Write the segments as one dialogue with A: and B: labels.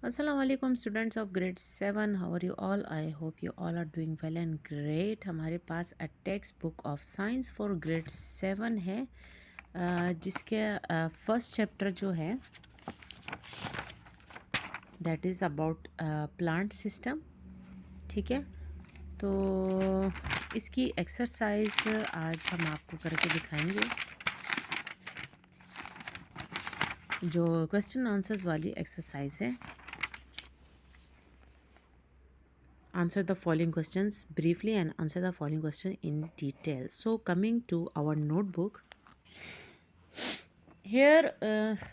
A: Assalamu alaikum students of grade 7, how are you all? I hope you all are doing well and great. हमारे पास a text book of science for grade 7 है, जिसके first chapter जो है that is about plant system. ठीक है, तो इसकी exercise आज हम आपको करके दिखाएंगे। जो क्वेश्चन आंसर्स वाली एक्सरसाइज है, answer the following questions briefly and answer the following question in detail. So coming to our notebook, here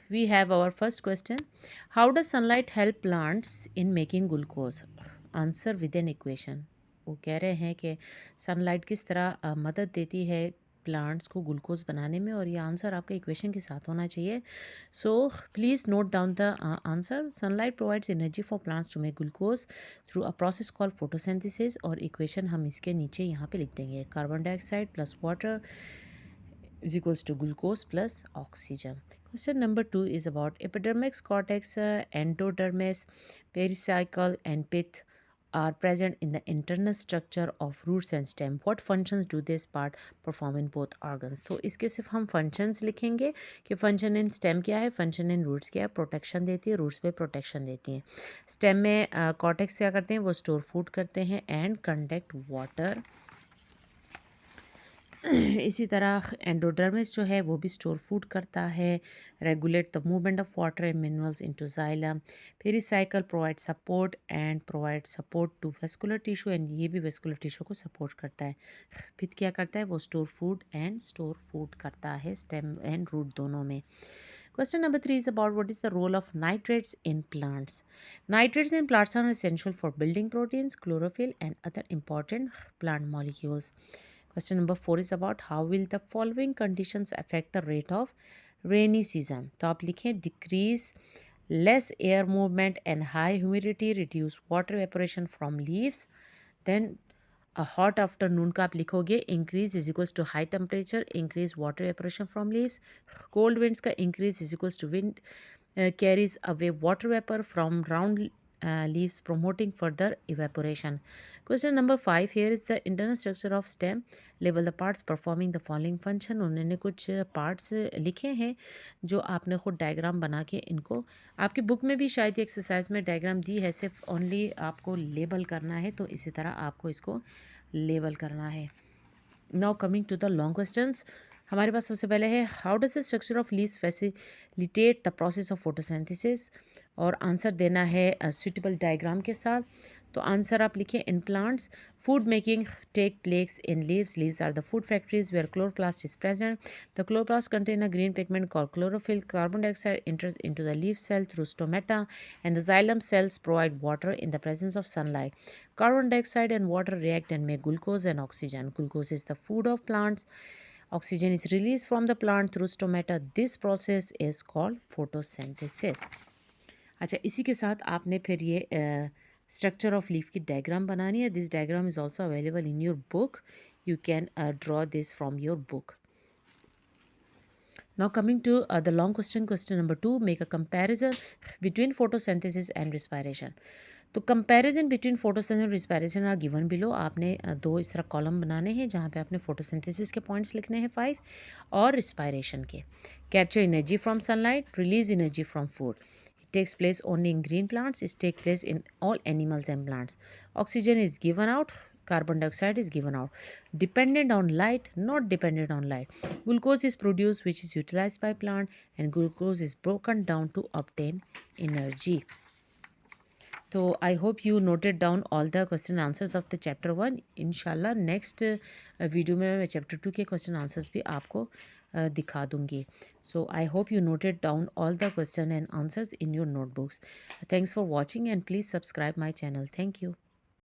A: we have our first question. How does sunlight help plants in making glucose? Answer with an equation. वो कह रहे हैं कि sunlight किस तरह मदद देती है प्लांट्स को ग्लूकोज बनाने में, और ये आंसर आपका इक्वेशन के साथ होना चाहिए. So please note down the answer. Sunlight provides energy for plants to make glucose through a process called photosynthesis, और इक्वेशन हम इसके नीचे यहाँ पे लिख देंगे. Carbon dioxide plus water is equals to glucose plus oxygen. Question number 2 is about epidermis, cortex, endodermis, pericycle and pith are present in the internal structure of roots and stem. What functions do this part perform in both organs? तो इसके सिर्फ हम functions लिखेंगे कि function in stem क्या है, function in roots क्या है. प्रोटेक्शन देती है, roots पे प्रोटेक्शन देती है. stem में cortex क्या करते हैं, वो store food करते हैं and conduct water. इसी तरह एंडोडर्मिस जो है वो भी स्टोर फूड करता है, regulate the movement of water and minerals into xylem. Pericycle provide support and provide support to vascular tissue, and ये भी वेस्कुलर टिश्यू को सपोर्ट करता है. फिर क्या करता है, वो स्टोर फूड करता है स्टेम एंड रूट दोनों में. Question number 3 is about what is the role of nitrates in plants. Nitrates in plants are essential for building proteins, chlorophyll, and other important plant molecules. Question number 4 is about how will the following conditions affect the rate of rainy season. तो आप लिखें decrease, less air movement and high humidity reduce water evaporation from leaves. Then a hot afternoon का आप लिखोगे increase is equals to high temperature, increase water evaporation from leaves. Cold winds का increase is equals to wind carries away water vapor from round leaves, promoting further evaporation. Question number 5, here is the internal structure of stem. Label the parts performing the following function. उन्होंने कुछ parts लिखे हैं जो आपने खुद diagram बना के इनको, आपकी बुक में भी शायद एक्सरसाइज में डायग्राम दी है, सिर्फ ओनली आपको लेबल करना है, तो इसी तरह आपको इसको लेबल करना है. Now coming to the long questions. हमारे पास सबसे पहले है how does the structure of leaves facilitate the process of photosynthesis, और आंसर देना है सुटेबल डायग्राम के साथ. तो आंसर आप लिखें in plants food making take place in leaves are the food factories where chloroplast is present. The chloroplast contain a green pigment called chlorophyll. Carbon dioxide enters into the leaf cell through stomata, and the xylem cells provide water in the presence of sunlight. Carbon dioxide and water react and make glucose and oxygen. Glucose is the food of plants. Oxygen is released from the plant through stomata. This process is called photosynthesis. अच्छा, इसी के साथ आपने फिर ये structure of leaf की diagram बनानी है. This diagram is also available in your book. You can draw this from your book. Now coming to the long question, question number 2, make a comparison between photosynthesis and respiration. तो comparison between photosynthesis और respiration are given below. आपने दो इस तरह column बनाने हैं जहाँ पे आपने फोटोसिंथेसिस के पॉइंट्स लिखने हैं 5, और रिस्पायरेशन के. Capture energy from sunlight, release energy from food. It takes place only in green plants. It takes place in all animals and plants. Oxygen is given out. Carbon dioxide is given out. Dependent on light, not dependent on light. Glucose is produced which is utilized by plant, and glucose is broken down to obtain energy. तो आई hope you noted down all the question answers of the chapter 1. इंशाल्लाह next video में मैं chapter 2 के question answers भी आपको दिखा दूंगी. So I hope you noted down all the question and answers in your notebooks. Thanks for watching and please subscribe my channel. Thank you.